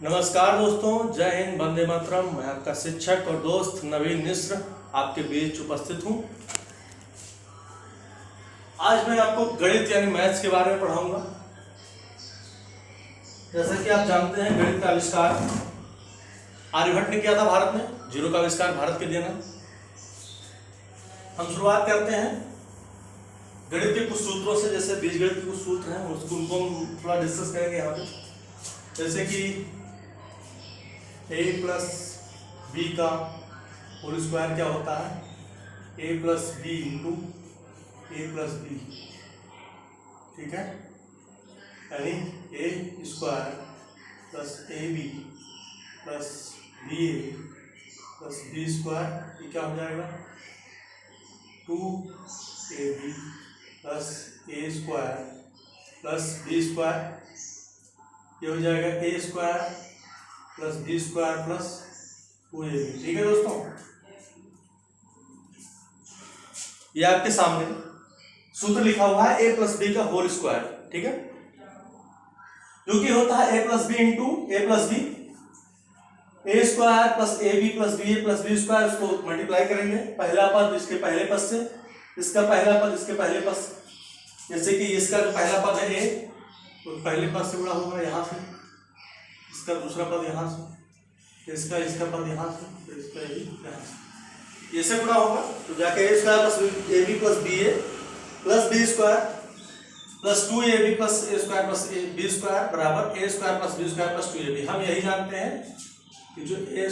नमस्कार दोस्तों, जय हिंद, वंदे मातरम। मैं आपका शिक्षक और दोस्त नवीन मिश्र आपके बीच उपस्थित हूँ। आज मैं आपको गणित यानी मैथ्स के बारे में पढ़ाऊंगा। जैसा कि आप जानते हैं, गणित का आविष्कार आर्यभट्ट ने किया था भारत में। जीरो का आविष्कार भारत के दिया ना। हम शुरुआत करते हैं गणित के कुछ सूत्रों से। जैसे बीजगणित के कुछ सूत्र हैं, उनको हम थोड़ा डिस्कस करेंगे यहाँ पे। जैसे कि a प्लस बी का होल स्क्वायर क्या होता है, a plus B into A plus B. ठीक है, यानी A square plus A B plus B A plus B square, ये क्या हो जाएगा 2ab plus A square plus B square. ये हो जाएगा A square plus B square plus 2ab। ठीक है दोस्तों, ये आपके सामने सूत्र लिखा हुआ है a प्लस बी का होल स्क्वायर। ठीक है, जो कि होता है a plus B into A plus B. A square plus A B plus B square, उसको मल्टीप्लाई करेंगे पहला पद इसके पहले पद से, इसका पहला पद इसके पहले पद से। जैसे कि इसका जो पहला पद है a, तो पहले पद से गुणा होगा यहाँ से, इसका दूसरा पद यहाँ से, इसका पद यहाँ से, तो इसका ही यहाँ से, ये से गुणा होगा। तो जाके A square plus A B plus B A plus B square plus 2ab plus A square plus B square बराबर A square plus B square plus 2ab। हम यही जानते हैं कि जो ए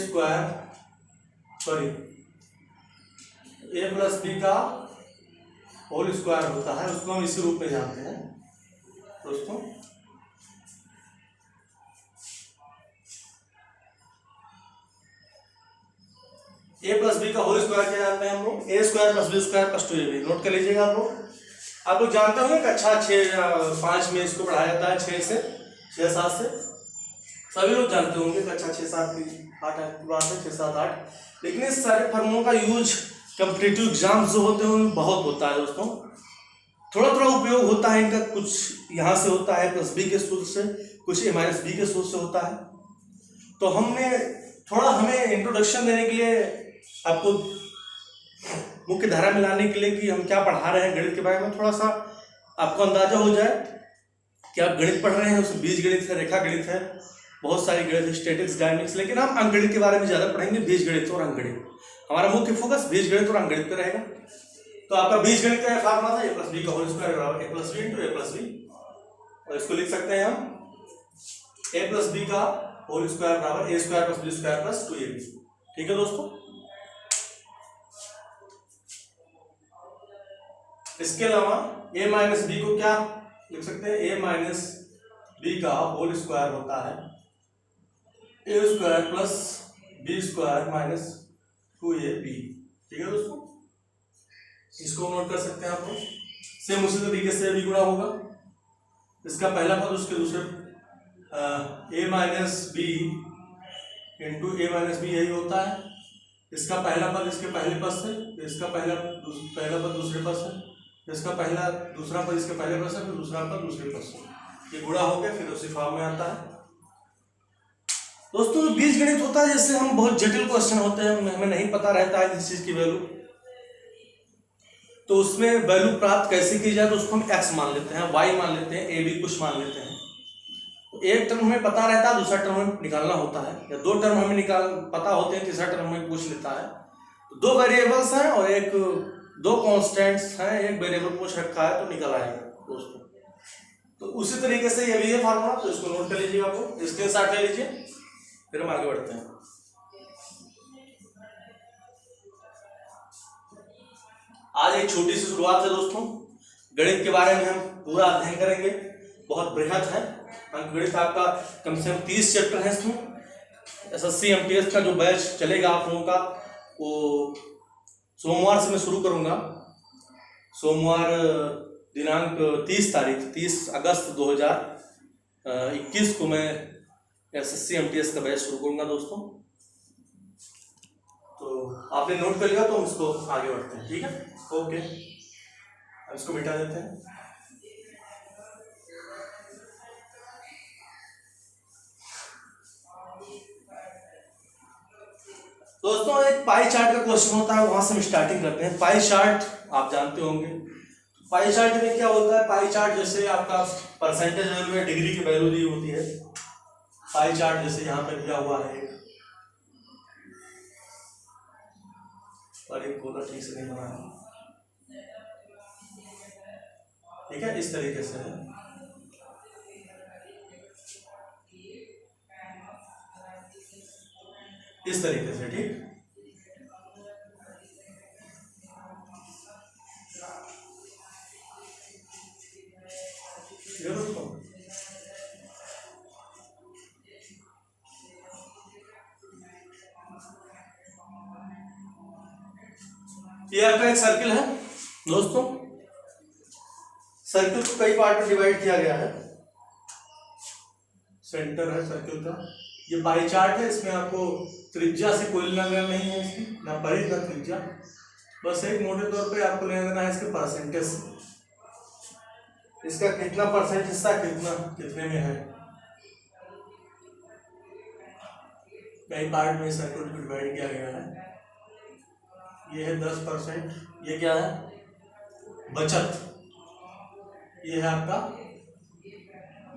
प्लस बी का होल स्क्वायर होता है, उसको हम इसी रूप में जानते हैं दोस्तों। ए प्लस बी का होल स्क्वायर क्या जानते हैं हम लोग, A square plus B square plus 2ab। Note कर लीजिएगा आप लोग जानते होंगे कक्षा 6-5 में इसको पढ़ाया जाता है, 6-7 से सभी लोग जानते होंगे। कक्षा 6-7-8 लेकिन इस सारे फॉर्मूलों का यूज कॉम्पिटिटिव एग्जाम्स जो होते हैं उनमें बहुत होता है दोस्तों। थोड़ा थोड़ा उपयोग होता है इनका, कुछ यहाँ से होता है प्लस बी के सूत्र से, कुछ a माइनस बी के सूत्र से होता है। तो हमें इंट्रोडक्शन देने के लिए, आपको मुख्य धारा में लाने के लिए कि हम क्या पढ़ा रहे हैं गणित के बारे में, थोड़ा सा आपको अंदाजा हो जाए कि आप गणित पढ़ रहे हैं। उसमें बीज गणित है, रेखा गणित है, बहुत सारी गणित, स्टैटिक्स, डायनेमिक्स, लेकिन हम अंकगणित के बारे में ज्यादा पढ़ेंगे। बीज गणित और अंकगणित, हमारा मुख्य फोकस बीज गणित और अंकगणित पे रहेगा। तो आपका बीज गणित का फार्मूला था a प्लस बी का होल स्क्वायर बराबर a plus B into A plus B, और इसको लिख सकते हैं हम a प्लस बी का होल स्क्वायर बराबर A square plus B square plus 2ab। ठीक है दोस्तों, इसके अलावा a माइनस बी को क्या लिख सकते हैं, a माइनस बी का होल स्क्वायर होता है A square plus B square minus 2ab। ठीक है दोस्तों, इसको नोट कर सकते हैं आप लोग। सेम उसी तरीके से भी गुणा होगा, इसका पहला पद उसके दूसरे a minus B into A minus B, यही होता है। इसका पहला पद इसके पहले पद से, इसका पहला पद दूसरे पद से, इसका दूसरा पद इसके पहले पद से, फिर दूसरा पद दूसरे पद से, ये गुणा हो गया, फिर उसी फॉर्म में आता है दोस्तों। बीज गणित होता है जैसे हम बहुत जटिल क्वेश्चन होते हैं, हमें नहीं पता रहता है किसी चीज की वैल्यू, तो उसमें वैल्यू प्राप्त कैसे की जाए, तो उसको हम x मान लेते हैं, y मान लेते हैं, a b कुछ मान लेते हैं। तो एक टर्म हमें पता रहता है, दूसरा टर्म हमें निकालना होता है, या दो टर्म हमें पता होते हैं, तीसरा टर्म हमें पूछ लेता है। तो दो वेरिएबल्स हैं और दो कांस्टेंट्स हैं, एक वेरिएबल पूछ रखा है, तो निकल आएगा दोस्तों। तो उसी तरीके से ये भी है फार्मूला, तो इसको नोट कर लीजिए, आपको स्क्रीनशॉट ले लीजिए, फिर हम आगे बढ़ते हैं। आज एक छोटी सी शुरुआत है दोस्तों, गणित के बारे में हम पूरा अध्ययन करेंगे, बहुत बृहद है अंकगणित। आपका कम से कम 30 चैप्टर है इसमें। एसएससी एमटीएस का जो बैच चलेगा आप लोगों का, वो सोमवार से मैं शुरू करूंगा। सोमवार दिनांक 30 अगस्त 2021 को मैं एसएससी एमटीएस का बैच शुरू करूंगा दोस्तों। तो आपने नोट कर लिया, तो हम इसको आगे बढ़ते हैं। ठीक है, ओके, अब इसको मिटा देते हैं। दोस्तों एक पाई चार्ट का क्वेश्चन होता है, वहां से हम स्टार्टिंग करते हैं। पाई चार्ट आप जानते होंगे, पाई चार्ट में क्या होता है? पाई चार्ट जैसे आपका परसेंटेज वैल्यू है, डिग्री की वैल्यू दी होती है। पाई चार्ट जैसे यहाँ पे दिया हुआ है और एक गोला ठीक से नहीं बना है, ठीक है, इस तरीके से है। इस तरीके से, ठीक। ये आपका एक सर्किल है दोस्तों। सर्किल को कई पार्ट में डिवाइड किया गया है। सेंटर है सर्किल का। ये पाई चार्ट है, इसमें आपको त्रिज्या से कोई लेना देना नहीं है, इसकी ना परिधि ना त्रिज्या। बस एक मोटे तौर पे आपको लेना देना है इसके परसेंटेज से, इसका कितना परसेंट हिस्सा कितने में है। कई पार्ट में सर्किल को डिवाइड किया गया है। ये है 10%। ये क्या है? बचत। ये है आपका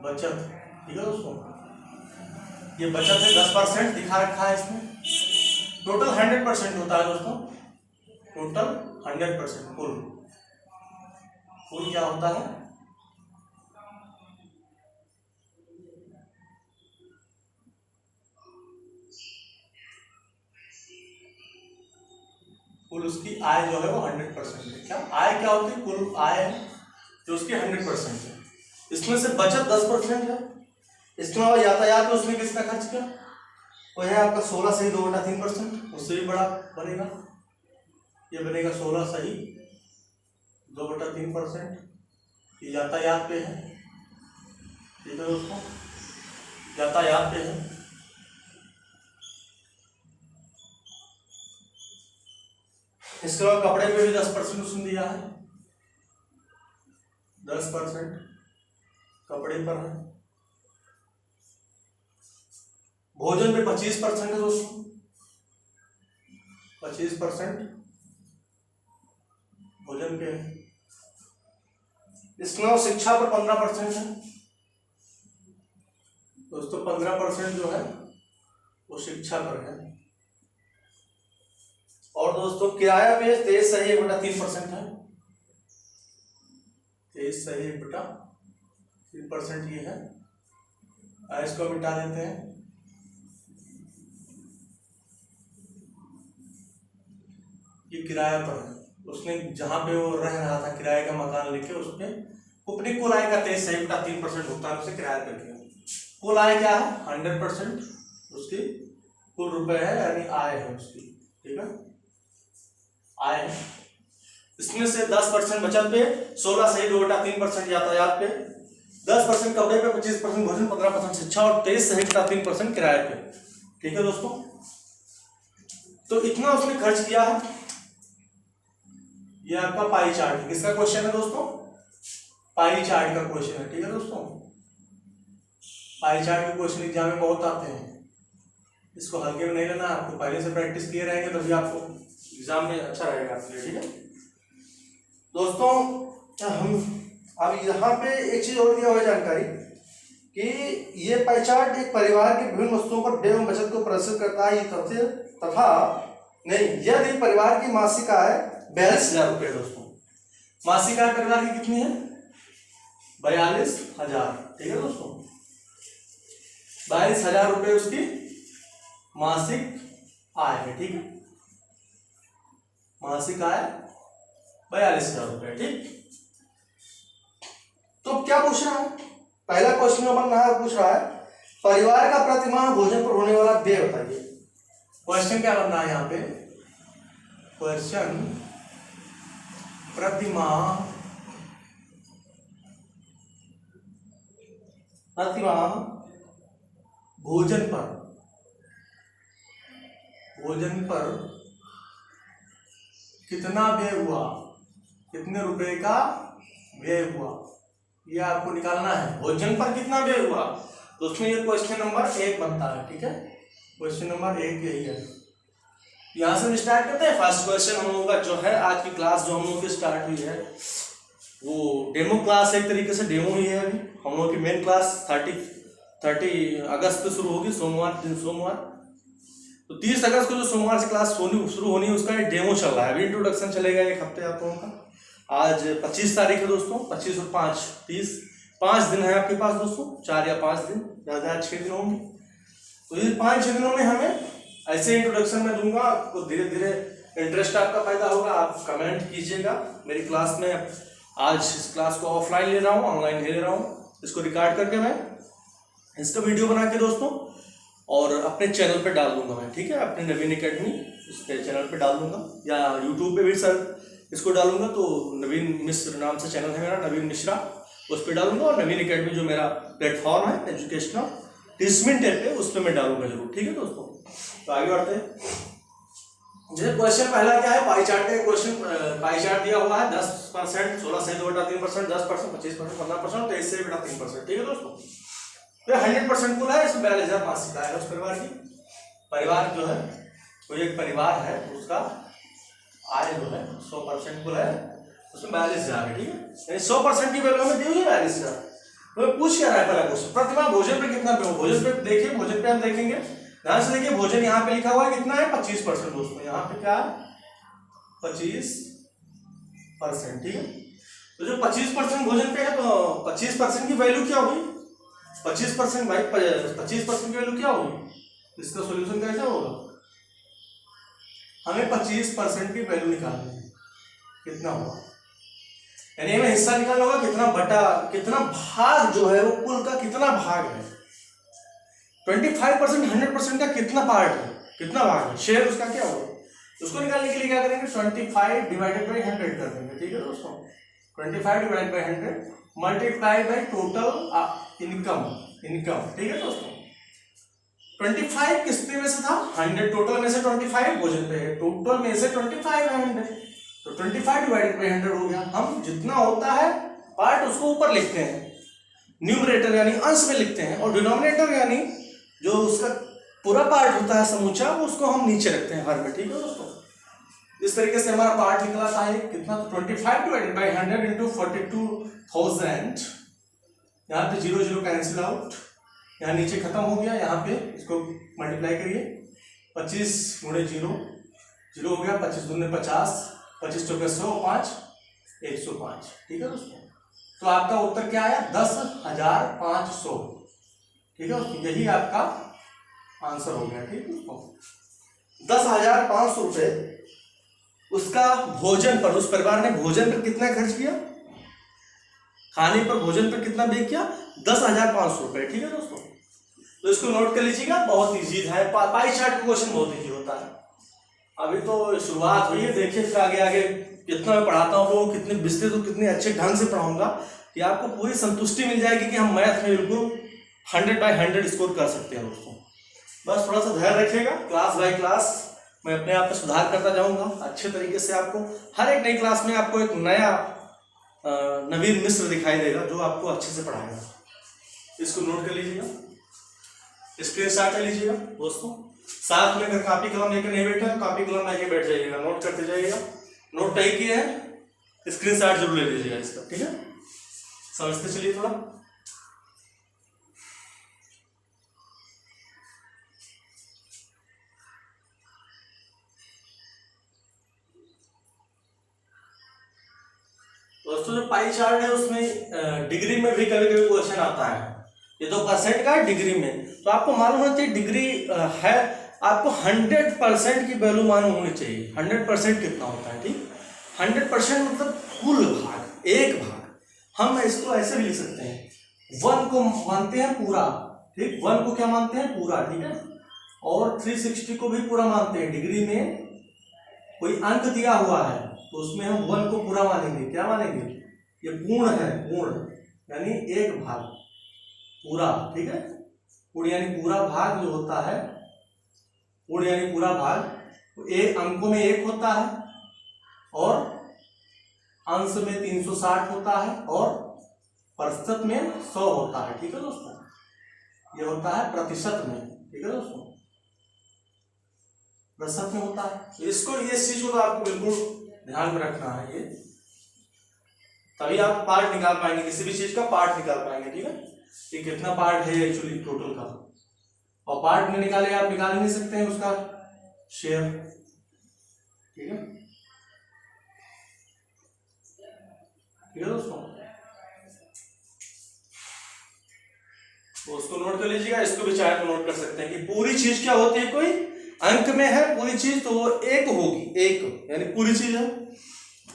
बचत, ठीक है दोस्तों। ये बचत है 10% दिखा रखा है इसमें। टोटल 100% होता है दोस्तों, टोटल 100%। कुल क्या होता है? कुल उसकी आय जो है वो 100% है। क्या आय क्या होती है? कुल आय जो उसकी 100% है। इसमें से बचत 10% है। इसके अलावा यातायात में उसने कितना खर्च किया? वो है आपका 16 सही 2/3%। उससे भी बड़ा बनेगा, ये बनेगा 16 सही 2/3%। ये यातायात पे है, ठीक है दोस्तों, यातायात पे है। इसके अलावा कपड़े पे भी 10% उसने दिया है। 10% कपड़े पर है। भोजन पे 25% है दोस्तों, 25% भोजन पे है। इसके अलावा शिक्षा पर 15% है दोस्तों। 15% जो है वो शिक्षा पर है। और दोस्तों किराया पे 23 सही 1/3% है। 23 सही 1/3% ये है। इसको मिटा देते हैं। ये किराया पर है, उसने जहां पे वो रह रहा था किराए का मकान लेके, उसने अपनी कुल आय का 23 सही 3% भुगतान उसे किराया पर किया। कुल आय क्या है? 100% उसकी कुल रुपए है, यानी आय है उसकी, ठीक है, आय है। इसमें से 10% बचत पे, 16 सही 2/3% यातायात पे, 10% कपड़े पे, 25% भोजन, 15% शिक्षा और 23 सही 3% किराए पे, ठीक है दोस्तों। तो इतना उसने खर्च किया है। ये आपका पाई चार्ट है। किसका क्वेश्चन है दोस्तों? पाई चार्ट का क्वेश्चन है, ठीक है दोस्तों। पाई चार्ट के क्वेश्चन एग्जाम में बहुत आते हैं, इसको हल्के में नहीं लेना। आपको पहले से प्रैक्टिस किए रहेंगे तभी आपको एग्जाम में अच्छा रहेगा आपके लिए, ठीक है दोस्तों। हम अब यहाँ पे एक चीज और दिया हुआ है जानकारी कि ये पाई चार्ट एक परिवार के विभिन्न वस्तुओं पर व्यय एवं बचत को प्रदर्शित करता है। ये तथा नहीं, यदि परिवार की मासिक आय 42,000 रुपये दोस्तों, मासिक आय परिवार की कितनी है? 42,000, ठीक है दोस्तों। 42,000 रुपये उसकी मासिक आय है, ठीक है, मासिक आय 42,000 रुपये, ठीक। तो क्या पूछ रहा है? पहला क्वेश्चन नंबर पूछ रहा है परिवार का प्रतिमाह भोजन पर होने वाला व्यय बताइए। क्वेश्चन क्या करना है यहाँ पे? क्वेश्चन प्रतिमाह भोजन पर कितना व्यय हुआ, कितने रुपए का व्यय हुआ, ये आपको निकालना है। भोजन पर कितना व्यय हुआ, तो उसमें ये क्वेश्चन नंबर 1 बनता है, ठीक है। क्वेश्चन नंबर 1 यही है। यहाँ से हम स्टार्ट करते हैं। फर्स्ट क्वेश्चन हम लोगों का जो है, आज की क्लास जो हम लोगों की स्टार्ट हुई है वो डेमो क्लास, एक तरीके से डेमो ही है। अभी हम लोगों की मेन क्लास 30 अगस्त से शुरू होगी, सोमवार। तो 30 अगस्त को जो सोमवार से क्लास शुरू होनी है उसका एक डेमो चल रहा है। अभी इंट्रोडक्शन चलेगा एक हफ्ते आप लोगों का। आज 25 तारीख है दोस्तों, 25 और 5 30, 5 दिन है आपके पास दोस्तों, 4 या 5 दिन, ज़्यादा 6 दिन होंगे। तो ये 5-6 दिनों में हमें ऐसे इंट्रोडक्शन में दूंगा, आपको धीरे धीरे इंटरेस्ट आपका पैदा होगा। आप कमेंट कीजिएगा मेरी क्लास में। आज इस क्लास को ऑफलाइन ले रहा हूँ, ऑनलाइन ले रहा हूँ, इसको रिकॉर्ड करके मैं इसका वीडियो बना के दोस्तों और अपने चैनल पे डाल दूंगा मैं, ठीक है, अपने नवीन एकेडमी उसके चैनल पे डाल दूंगा, या यूट्यूब पे भी सर इसको डालूंगा। तो नवीन मिश्र नाम से चैनल है मेरा, नवीन मिश्रा, उस पर डालूंगा। और नवीन एकेडमी जो मेरा प्लेटफॉर्म है एजुकेशनल टीचमेंट पे, उस पर मैं डालूंगा जरूर, ठीक है दोस्तों। तो आगे बढ़ते हैं। जैसे क्वेश्चन पहला क्या है, पाई चार्ट का क्वेश्चन। पाई चार्ट दिया हुआ है 10%, 16 से 2/3%, 10%, 25%, 15%, 23 से 3%, ठीक है दोस्तों। तो 100% कुल है, इसमें 42,000 का है उस परिवार की। परिवार जो है कोई एक परिवार है, उसका आय जो है 100% कुल है, उसमें 42,000 है, ठीक है। 100% की वैल्यू में दी हुई है 42,000। तो पूछ क्या रहा है पहला क्वेश्चन, प्रतिमा भोजन पे कितना पे? भोजन पे देखिए, भोजन पे हम देखेंगे, ध्यान से देखिए। भोजन यहाँ पे लिखा हुआ है कितना है, 25% दोस्तों। यहाँ पे क्या है, 25%, ठीक है। तो जो 25% भोजन पे है, तो 25% की वैल्यू क्या होगी? 25% भाई, 25% की वैल्यू क्या होगी? इसका सॉल्यूशन कैसे होगा? हमें 25% की वैल्यू निकालनी है, कितना होगा, यानी हमें हिस्सा निकालना होगा कितना बटा, कितना भाग जो है वो कुल का कितना भाग है। 25% 100% का कितना पार्ट है, कितना भाग है, शेयर उसका क्या होगा। उसको निकालने के लिए क्या करेंगे, 25 डिवाइडेड बाई 100 कर देंगे, ठीक है दोस्तों। 25 divided by 100 multiply by total income, ठीक है दोस्तों। 25 किसपे में से था, 100, टोटल में से 25 भोजन पे है, टोटल में से 25 है 100, तो 25 डिवाइडेड बाई 100 हो गया। हम जितना होता है पार्ट उसको ऊपर लिखते हैं, न्यूमरेटर यानी अंश में लिखते हैं, और डिनोमिनेटर यानी जो उसका पूरा पार्ट होता है समूचा, वो उसको हम नीचे रखते हैं हर में, ठीक है दोस्तों। इस तरीके से हमारा पार्ट निकला था है कितना, 25 डिवाइडेड बाई 100 इंटू 42,000। यहाँ पे 0 0 कैंसिल आउट, यहाँ नीचे खत्म हो गया, यहाँ पे इसको मल्टीप्लाई करिए, 25 गुणे 0 0 हो गया, 25 दूने 50, 25 चौके 100, 5 105, ठीक है दोस्तों। तो आपका उत्तर क्या आया, 10,500, ठीक है। यही आपका आंसर हो गया, ठीक है दोस्तों। 10,500 रुपए उसका भोजन पर, उस परिवार ने भोजन पर कितना खर्च किया, खाने पर, भोजन पर कितना व्यय किया, 10,500 रुपए, ठीक है दोस्तों। तो इसको नोट कर लीजिएगा, बहुत इजी है। पाई चार्ट का क्वेश्चन बहुत इजी होता है। अभी तो शुरुआत हुई है, देखिए फिर आगे आगे कितना मैं पढ़ाता हूँ लोग, कितने विस्तृत और कितने अच्छे ढंग से पढ़ाऊंगा कि आपको पूरी संतुष्टि मिल जाएगी कि हम मैथ में बिल्कुल 100/100 स्कोर कर सकते हैं दोस्तों। बस थोड़ा सा ध्यान रखिएगा, क्लास बाय क्लास मैं अपने आप में सुधार करता जाऊंगा अच्छे तरीके से। आपको हर एक नई क्लास में आपको एक नया नवीन मिश्र दिखाई देगा जो आपको अच्छे से पढ़ाएगा। इसको नोट कर लीजिएगा, स्क्रीनशॉट ले लीजिएगा दोस्तों। साथ में अगर कॉपी कलम लेकर नहीं बैठे, कॉपी कलम लेके बैठ जाइएगा, नोट करते जाइएगा। नोट नहीं किए हैं, स्क्रीनशॉट जरूर ले लीजिएगा इसका, ठीक है। समझते चलिए थोड़ा। दोस्तों जो पाई चार्ट है उसमें डिग्री में भी कभी कभी क्वेश्चन आता है। ये तो परसेंट का है डिग्री में, तो आपको मालूम होना चाहिए डिग्री है, आपको 100% की वैल्यू मालूम होनी चाहिए। 100% कितना होता है, ठीक, 100% मतलब कुल भाग, एक भाग। हम इसको ऐसे भी लिख सकते हैं, 1 को मानते हैं पूरा, ठीक, 1 को क्या मानते हैं, पूरा, ठीक है, और 360 को भी पूरा मानते हैं। डिग्री में कोई अंक दिया हुआ है तो उसमें हम 1 को पूरा मानेंगे, क्या मानेंगे, ये पूर्ण है, पूर्ण यानी एक भाग पूरा, ठीक है। पूर्ण यानी पूरा भाग जो होता है, पूर्ण यानी पूरा भाग, तो एक अंकों में 1 होता है और अंश में 360 होता है और प्रतिशत में 100 होता है, ठीक है दोस्तों। ये होता है प्रतिशत में, ठीक है दोस्तों। प्रतिशत में होता है। इसको इस चीज को तो आपको बिल्कुल ध्यान में रखना है, ये तभी आप पार्ट निकाल पाएंगे, किसी भी चीज का पार्ट निकाल पाएंगे। ठीक है, ये कितना पार्ट है एक्चुअली टोटल का, और पार्ट में निकाले आप निकाल नहीं सकते हैं उसका शेयर। ठीक है, ठीक है दोस्तों, तो उसको नोट कर लीजिएगा। इसको भी चाहे तो नोट कर सकते हैं कि पूरी चीज क्या होती है, कोई अंक में है पूरी चीज तो वो एक होगी, एक यानी पूरी चीज है।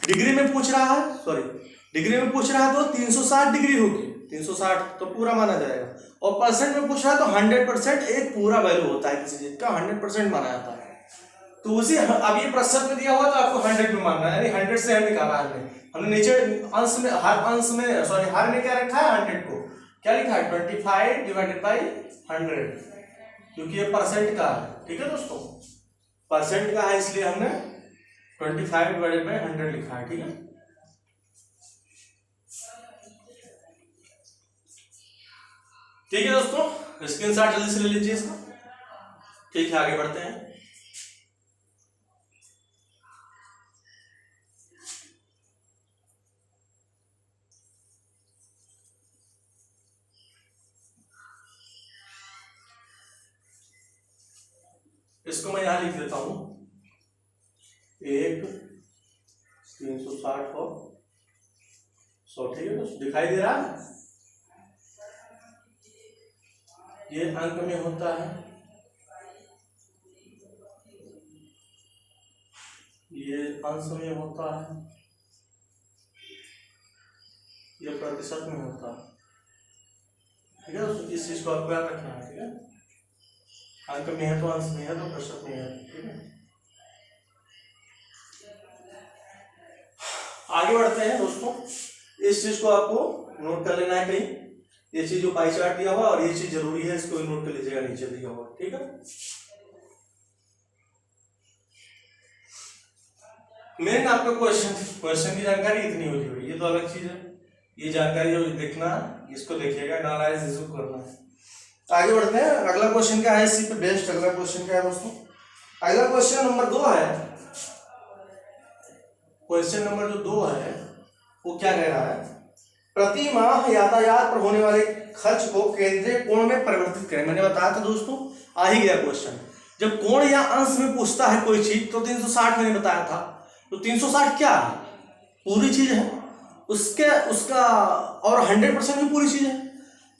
डिग्री में पूछ रहा है, सॉरी डिग्री में पूछ रहा है तो 360 डिग्री होगी, 360 तो पूरा माना जाएगा। और परसेंट में पूछ रहा है तो 100% एक पूरा वैल्यू होता है किसी चीज का, 100% माना जाता है। तो उसी अब ये प्रतिशत में दिया हुआ तो आपको 100 में मानना है, यानी 100 से हम निकाला हमने नीचे अंश में, हर अंश में सॉरी हर में क्या रखा है 100 को, क्या लिखा है 25 डिवाइडेड बाई 100, क्योंकि ये परसेंट का है। ठीक है दोस्तों, परसेंट का है इसलिए हमने 25 डिवाइडेड बाई 100 लिखा है। ठीक है, ठीक है दोस्तों, स्क्रीनशॉट जल्दी से ले लीजिए इसका। ठीक है, आगे बढ़ते हैं। इसको मैं यहां लिख देता हूं, 1 360 और 100। ठीक है दोस्तों, दिखाई दे रहा है, ये अंक में होता है, ये अंश में होता है, ये प्रतिशत में होता है। ठीक है दोस्तों, इस चीज को आपको याद रखना है। ठीक है, अंक में है तो अंश में है तो प्रतिशत में है। ठीक है, आगे बढ़ते हैं दोस्तों। इस चीज को आपको नोट कर लेना है कहीं, ये चीज जो पाई चार्ट दिया हुआ और ये चीज जरूरी है, इसको नोट कर लीजिएगा नीचे दिया हुआ। ठीक है, मेन आपका क्वेश्चन की जानकारी इतनी होती है, ये तो अलग चीज है, ये जानकारी जो देखना इसको देखिएगा, एनालाइज इसको करना है। आगे बढ़ते हैं, अगला क्वेश्चन क्या है इसी पे बेस्ड, अगला क्वेश्चन क्या है दोस्तों, अगला क्वेश्चन नंबर 2 है। क्वेश्चन नंबर जो 2 है वो क्या कह रहा है, प्रति माह यातायात पर होने वाले खर्च को केंद्रीय कोण में परिवर्तित करें। मैंने बताया था दोस्तों, आ ही गया क्वेश्चन। जब कोण या अंश में पूछता है कोई चीज तो 360 मैंने बताया था, तो 360 क्या है, पूरी चीज है, उसका और 100% भी पूरी चीज है।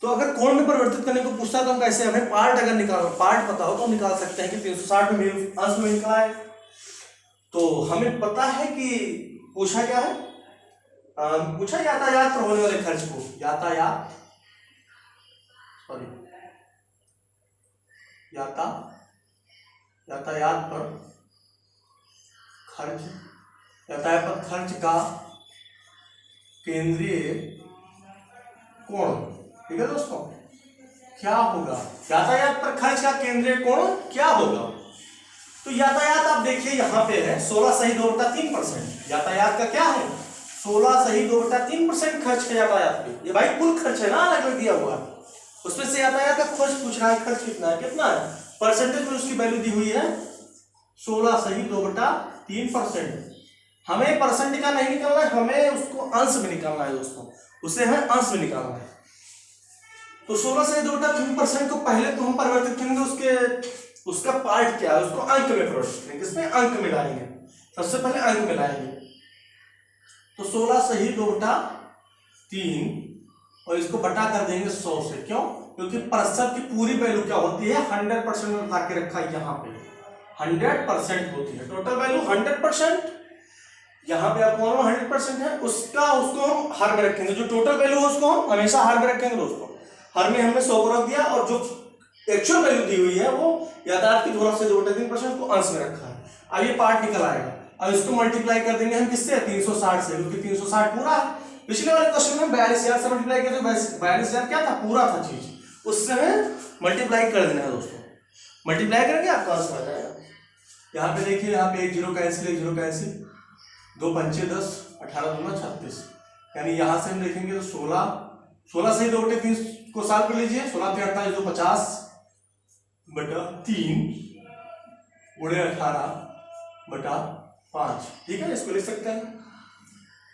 तो अगर कोण में परिवर्तित करने को पूछता है तो हम कैसे, हमें पार्ट अगर निकालो, पार्ट पता हो तो हम निकाल सकते हैं कि 360 में अंश में निकला है। तो हमें पता है कि पूछा क्या है, पूछा यातायात पर होने वाले खर्च को, यातायात पर खर्च, यातायात पर खर्च का केंद्रीय कोण। ठीक है दोस्तों, क्या होगा, यातायात पर खर्च का केंद्रीय कोण क्या होगा। तो यातायात आप देखिए यहाँ पे है 16 सही 2 बटा 3%, यातायात का क्या है 16 सही 2 बटा 3% खर्च है यातायात पे। ये भाई कुल खर्च है ना, अलग दिया हुआ है, उसमें से यातायात का खर्च पूछ रहा है, खर्च कितना है, कितना है परसेंटेज में उसकी वैल्यू दी हुई है 16 सही 2 बटा 3%। हमें परसेंट का नहीं निकालना है, हमें उसको अंश में निकालना है दोस्तों, उसे हमें अंश में निकालना है। तो 16 सही 2 बटा 3% को पहले तो हम परिवर्तित करेंगे, उसका पार्ट क्या है उसको अंक में परिवर्तित करेंगे, किसमें अंक में लाएंगे, सबसे पहले अंक में लाएंगे। तो 16 सही 2 बटा 3 और इसको बटा कर देंगे 100 से, क्यों, क्योंकि प्रतिशत की पूरी वैल्यू क्या होती है 100% में बता के रखा है, यहाँ पे 100% होती है, टोटल वैल्यू 100%, यहाँ पे आपको 100% है, उसको हम हर में रखेंगे, जो टोटल वैल्यू है उसको हम हमेशा हर में रखेंगे दोस्तों। हर में हमने 100 को रख दिया और जो एक्चुअल वैल्यू दी हुई है वो यातायात की 16 से 2 बटा 3% को अंश में रखा है। अब ये पार्ट निकल आएगा, अब इसको मल्टीप्लाई कर देंगे हम किससे 360 से, क्योंकि 360 पूरा है। पिछले वाले क्वेश्चन में 42,000 से मल्टीप्लाई किया, तो 42,000 क्या था, पूरा था चीज, उससे मल्टीप्लाई कर देना है दोस्तों, मल्टीप्लाई करेंगे आपका आंसर आ जाएगा। यहाँ पे देखिए, यहाँ पे 1 0 कैंसिल, 1 0 कैंसिल, 2 पंचे 10, 18 दूना 36, यानी यहाँ से हम देखेंगे तो 16 से 2 बटे 3 को साल कर लीजिए, 16 × 48 = 50 बटा 3 गुणे 18/5, ठीक है, इसको लिख सकते हैं।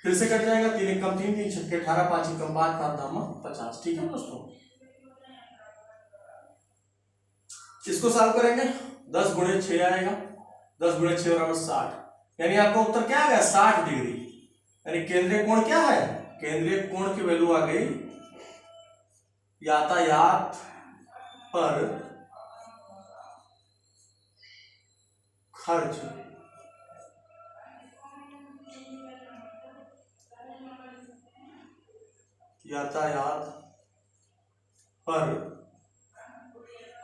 फिर से कट जाएगा, 3 एकम 3, 3 छक्के 18, 5 एकम 5, 5 दाम 50, ठीक है दोस्तों। इसको सॉल्व करेंगे, 10 गुणे 6 आएगा, 10 गुणे 6 बराबर 60, यानी आपका उत्तर क्या आ गया 60 डिग्री। यानी केंद्रीय कोण क्या है, केंद्रीय कोण की वैल्यू आ गई यातायात पर खर्च यातायात पर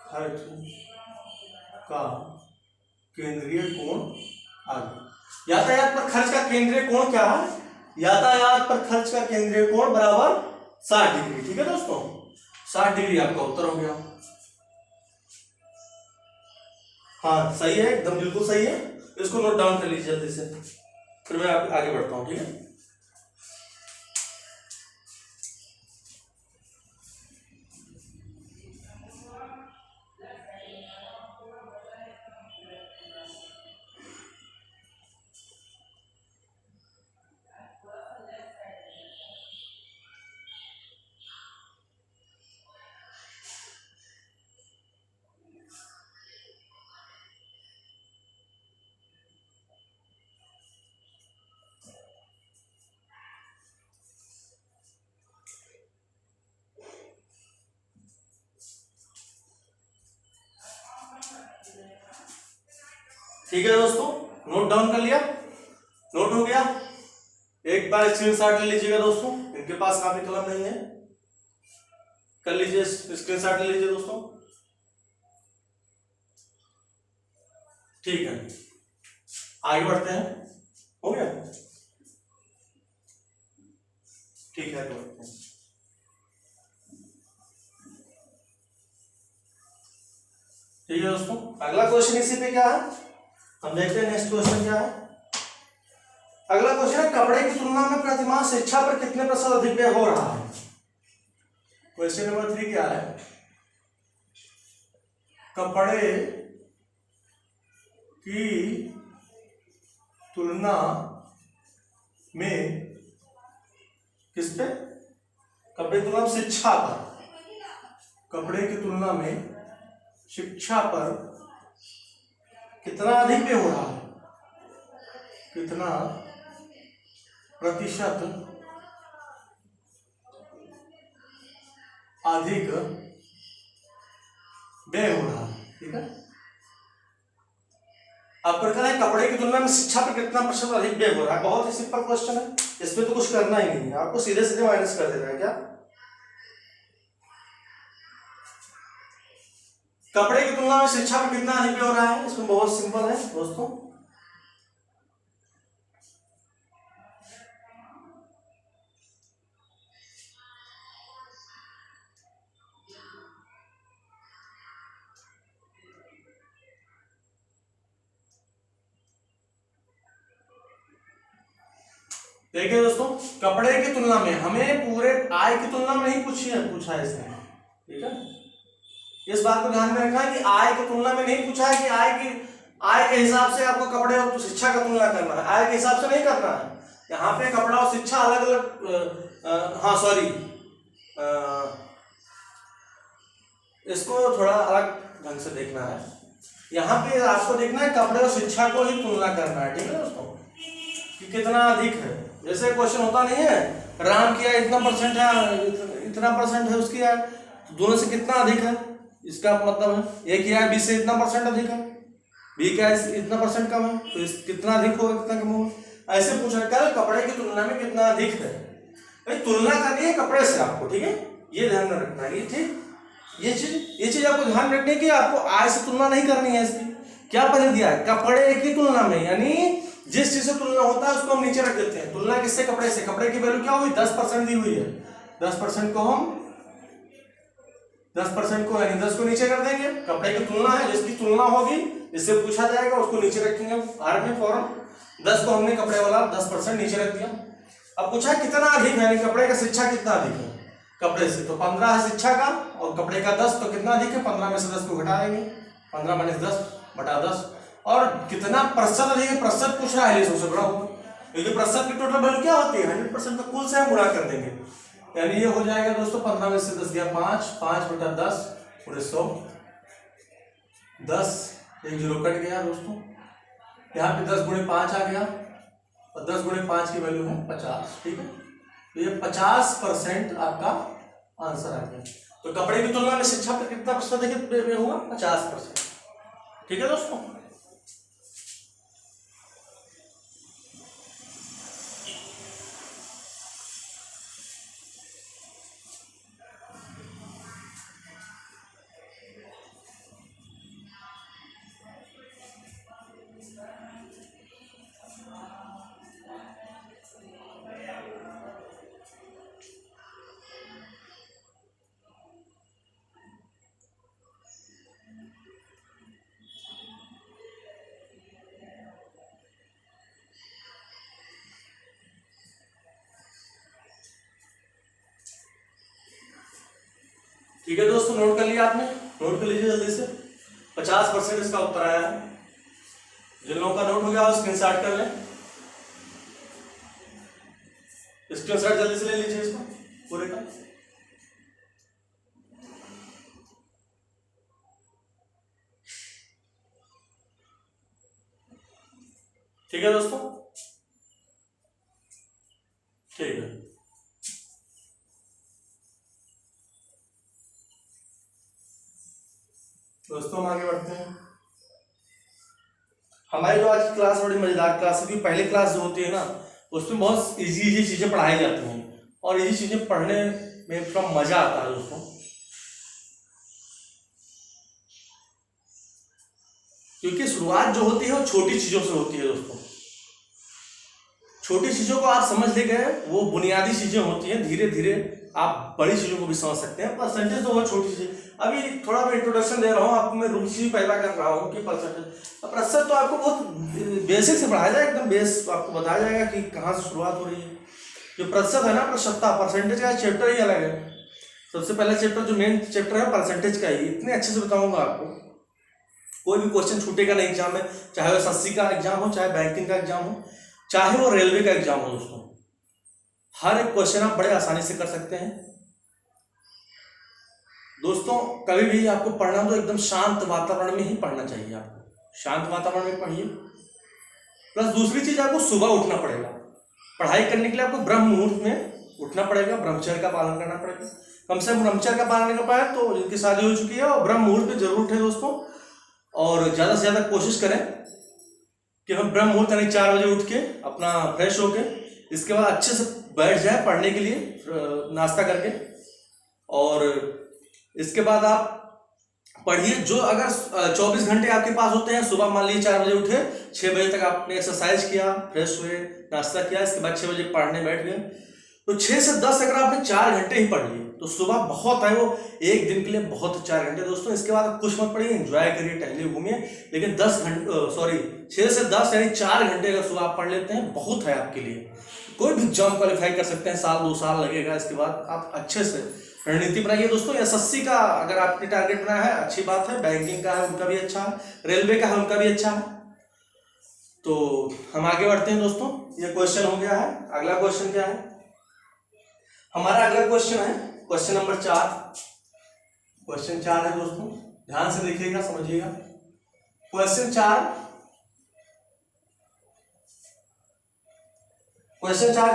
खर्च का केंद्रीय कोण आ गया। यातायात पर खर्च का केंद्रीय कोण क्या है, यातायात पर खर्च का केंद्रीय कोण बराबर 60 डिग्री, ठीक है दोस्तों, 60 डिग्री आपका उत्तर हो गया। हाँ सही है, एकदम बिल्कुल सही है। इसको नोट डाउन कर लीजिए जल्दी से, फिर मैं आगे बढ़ता हूं, ठीक है। ठीक है दोस्तों, नोट डाउन कर लिया, नोट हो गया। एक बार स्क्रीनशॉट ले लीजिएगा दोस्तों, इनके पास काफी कलम नहीं है, कर लीजिए स्क्रीनशॉट ले लीजिए दोस्तों, ठीक है। आगे बढ़ते हैं, हो गया, ठीक है, आगे बढ़ते हैं। ठीक है दोस्तों, अगला क्वेश्चन इसी पे क्या है, हम देखते हैं नेक्स्ट क्वेश्चन क्या है। अगला क्वेश्चन है, कपड़े की तुलना में प्रतिमाह शिक्षा पर कितने प्रतिशत अधिक व्यय हो रहा है। क्वेश्चन नंबर 3 क्या है, कपड़े की तुलना में किस पे, कपड़े की तुलना में शिक्षा पर, कपड़े की तुलना में शिक्षा पर कितना अधिक व्यय हो रहा है, कितना प्रतिशत अधिक व्यय हो रहा है, ठीक है। अब प्रश्न है, कपड़े की तुलना में शिक्षा पर कितना प्रतिशत अधिक व्यय हो रहा है। बहुत ही सिंपल क्वेश्चन है, इसमें तो कुछ करना ही नहीं है, आपको सीधे सीधे माइनस कर देना है। क्या कपड़े की तुलना में शिक्षा पर कितना अधिक व्यय हो रहा है, इसमें बहुत सिंपल है दोस्तों। देखिए दोस्तों, कपड़े की तुलना में हमें पूरे आय की तुलना में नहीं पूछा है इसमें, ठीक है। इस बात को ध्यान में रखना है कि आय की तुलना में नहीं पूछा है कि आय के हिसाब से आपको कपड़े और शिक्षा का तुलना करना है, आय के हिसाब से नहीं करना है। यहाँ पे कपड़ा और शिक्षा अलग अलग, हाँ सॉरी, इसको थोड़ा अलग ढंग से देखना है। यहाँ पे आपको देखना है कपड़े और शिक्षा को ही तुलना करना है, ठीक है दोस्तों, कि कितना अधिक है। जैसे क्वेश्चन होता नहीं है, राम की आय इतना परसेंट है, इतना परसेंट है उसकी आय, तो दोनों से कितना अधिक है, इसका मतलब है ए की आय बी से इतना परसेंट अधिक है, बी की आय इतना परसेंट कम है, तो इस कितना अधिक होगा कितना कम होगा। ऐसे पूछा कर कपड़े की तुलना में कितना अधिक है, भाई तुलना करनी है कपड़े से आपको, ठीक है, ये ध्यान में रखना है। ठीक, ये चीज आपको ध्यान रखनी है कि आपको आय से तुलना नहीं करनी है। इसकी क्या पहले दिया है, कपड़े की तुलना में, यानी जिस चीज से तुलना होता है उसको हम नीचे रख देते हैं। तुलना किससे, कपड़े से। कपड़े की वैल्यू क्या हुई, 10% दी हुई है, 10% को हम 10% को यानी 10 को नीचे कर देंगे। कपड़े की तुलना है, जिसकी तुलना होगी इससे पूछा जाएगा, उसको नीचे रखेंगे आर में फॉर्म। 10 को हमने कपड़े वाला 10% नीचे रख दिया। अब पूछा कितना अधिक है, यानी कपड़े का शिक्षा कितना अधिक है कपड़े से, तो 15 है शिक्षा का और कपड़े का 10, तो कितना अधिक है, 15 में से 10 को घटा देंगे, 15 - 10 बटा 10। और कितना प्रतिशत अधिक, प्रतिशत पूछ रहा है सबसे बड़ा होगा, क्योंकि प्रतिशत की टोटल वैल्यू क्या होती है 100% का कुल से हम गुणा कर देंगे, यानी ये हो जाएगा दोस्तों 15 में से 10 गया 5, 5 बटा 10 पूरे 100, 10 एक जीरो कट गया दोस्तों, यहाँ पे 10 गुणे 5 आ गया और 10 गुणे 5 की वैल्यू है 50, ठीक है। तो ये 50% आपका आंसर आ गया। तो कपड़े की तुलना में शिक्षा पर कितना प्रतिशत देखिए हुआ 50%, ठीक है दोस्तों। ठीक है दोस्तों, नोट कर लिया आपने, नोट कर लीजिए जल्दी से। 50% इसका उत्तर आया है। जिन लोगों का नोट हो गया वो स्क्रीनशॉट कर लें, स्क्रीनशॉट जल्दी से ले लीजिए इसको पूरे का। ठीक है दोस्तों, ठीक है दोस्तों, हम आगे बढ़ते हैं। हमारी जो आज की क्लास बड़ी मजेदार क्लास है, क्योंकि पहली क्लास जो होती है ना उसमें बहुत इजी चीजें पढ़ाई जाती हैं और इजी चीजें पढ़ने में थोड़ा मजा आता है दोस्तों, क्योंकि शुरुआत जो होती है वो छोटी चीजों से होती है दोस्तों। छोटी चीजों को आप समझ ले गए, वो बुनियादी चीजें होती हैं, धीरे धीरे आप बड़ी चीजों को भी समझ सकते हैं। परसेंटेज तो बहुत छोटी चीज, अभी थोड़ा मैं इंट्रोडक्शन दे रहा हूँ आपको, मैं रुचि पैदा कर रहा हूँ कि प्रतिशत तो आपको बहुत बेसिक से पढ़ाया जाएगा, एकदम बेस आपको बताया जाएगा कि कहाँ से शुरुआत हो रही है। जो प्रतिशत है ना, प्रतिशतता परसेंटेज का चैप्टर ही अलग है। सबसे पहला चैप्टर जो मेन चैप्टर है परसेंटेज का ही, इतने अच्छे से बताऊंगा आपको, कोई भी क्वेश्चन छूटेगा नहीं एग्जाम में, चाहे वो एसएससी का एग्जाम हो, चाहे बैंकिंग का एग्जाम हो, चाहे वो रेलवे का एग्जाम हो दोस्तों, हर एक क्वेश्चन आप बड़े आसानी से कर सकते हैं दोस्तों। कभी भी आपको पढ़ना तो एकदम शांत वातावरण में ही पढ़ना चाहिए, आपको शांत वातावरण में पढ़िए। प्लस दूसरी चीज, आपको सुबह उठना पड़ेगा पढ़ाई करने के लिए, आपको ब्रह्म मुहूर्त में उठना पड़ेगा, ब्रह्मचर्य का पालन करना पड़ेगा। कम से कम ब्रह्मचर्य का पालन कर पाए तो जिनकी शादी हो चुकी है और ब्रह्म मुहूर्त में जरूर उठे दोस्तों, और ज्यादा से ज्यादा कोशिश करें कि हम ब्रह्म मुहूर्त यानी 4 बजे उठ के अपना फ्रेश होके इसके बाद अच्छे से बैठ जाए पढ़ने के लिए नाश्ता करके, और इसके बाद आप पढ़िए। जो अगर 24 घंटे आपके पास होते हैं, सुबह मान लीजिए 4 बजे उठे, 6 बजे तक आपने एक्सरसाइज किया, फ्रेश हुए, नाश्ता किया, इसके बाद 6 बजे पढ़ने बैठ गए, तो 6 से 10 अगर आपने 4 घंटे ही पढ़ लिए तो सुबह बहुत है, वो एक दिन के लिए बहुत 4 घंटे दोस्तों। इसके बाद आप कुछ मत पढ़िए, एंजॉय करिए, टहलिए, घूमिए, लेकिन 6 से 10 यानी 4 घंटे अगर सुबह आप पढ़ लेते हैं बहुत है आपके लिए। कोई भी एग्जाम क्वालिफाई कर सकते हैं, 1-2 साल लगेगा। इसके बाद आप अच्छे से रणनीति बनाइए दोस्तों। एसएससी का अगर आपने टारगेट बनाया है अच्छी बात है, बैंकिंग का है उनका भी अच्छा है, रेलवे का है उनका भी अच्छा है। तो हम आगे बढ़ते हैं दोस्तों, ये क्वेश्चन हो गया है। अगला क्वेश्चन क्या है हमारा? अगला क्वेश्चन है क्वेश्चन नंबर 4। क्वेश्चन 4 है दोस्तों, ध्यान से देखिएगा, समझिएगा। क्वेश्चन 4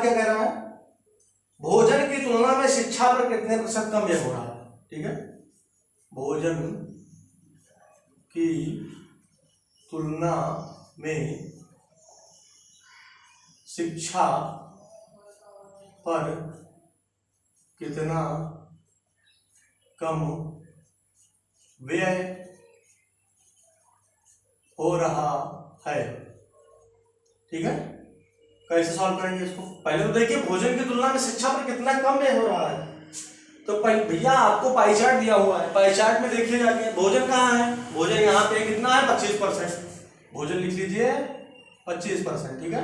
क्या कह रहा है? भोजन की तुलना में शिक्षा पर कितने प्रतिशत कम व्यय हो रहा है? ठीक है, भोजन की तुलना में शिक्षा पर कितना कम व्यय हो रहा है। ठीक है, कैसे सॉल्व करेंगे इसको? पहले तो देखिए भोजन की तुलना में शिक्षा पर कितना कम व्यय हो रहा है। तो भैया आपको पाई चार्ट दिया हुआ है, पाई चार्ट में देखिए जाके भोजन कहाँ है, भोजन यहाँ पे कितना है 25%। भोजन लिख लीजिए 25%। ठीक है,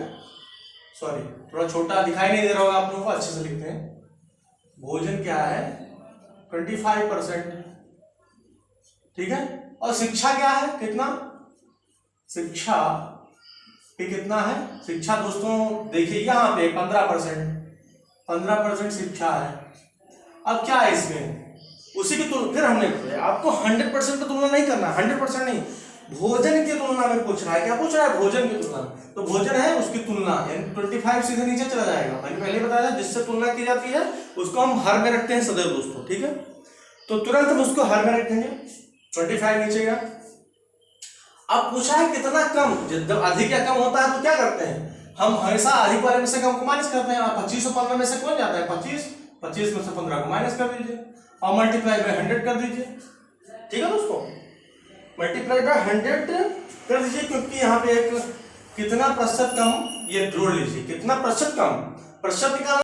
सॉरी थोड़ा छोटा दिखाई नहीं दे रहा होगा आप लोगों को, अच्छे से लिखते हैं। भोजन क्या है 25%। ठीक है, और शिक्षा क्या है कितना शिक्षा पे कितना है, शिक्षा दोस्तों देखिए यहाँ पे 15% शिक्षा है। अब क्या है इसमें, उसी की तुलना फिर हमने आपको 100% की तुलना नहीं करना, 100% नहीं, भोजन की तुलना में पूछ रहा है। क्या पूछ रहा है, भोजन की तुलना। तो भोजन है उसकी तुलना, यानी 25 सीधे नीचे चला जाएगा। मैंने पहले बताया जिससे तुलना की जाती है उसको हम हर में रखते हैं सदैव दोस्तों, ठीक है। तो तुरंत हम उसको हर में रखेंगे, 25 नीचे गया। अब पूछा है कितना कम, जब अधिक या कम होता है तो क्या करते हैं हम, हमेशा अधिक वाले में से कम को माइनस करते हैं। 25 और 15 में से कौन जाता है, 25 में से 15 को माइनस कर दीजिए और मल्टीप्लाई बाय 100 कर दीजिए, ठीक है दोस्तों। मल्टीप्लाई बाय 100 कर दीजिए, क्योंकि यहाँ पे एक कितना प्रतिशत कम ये जोड़ लीजिए, कितना प्रतिशत कम, प्रतिशत निकालना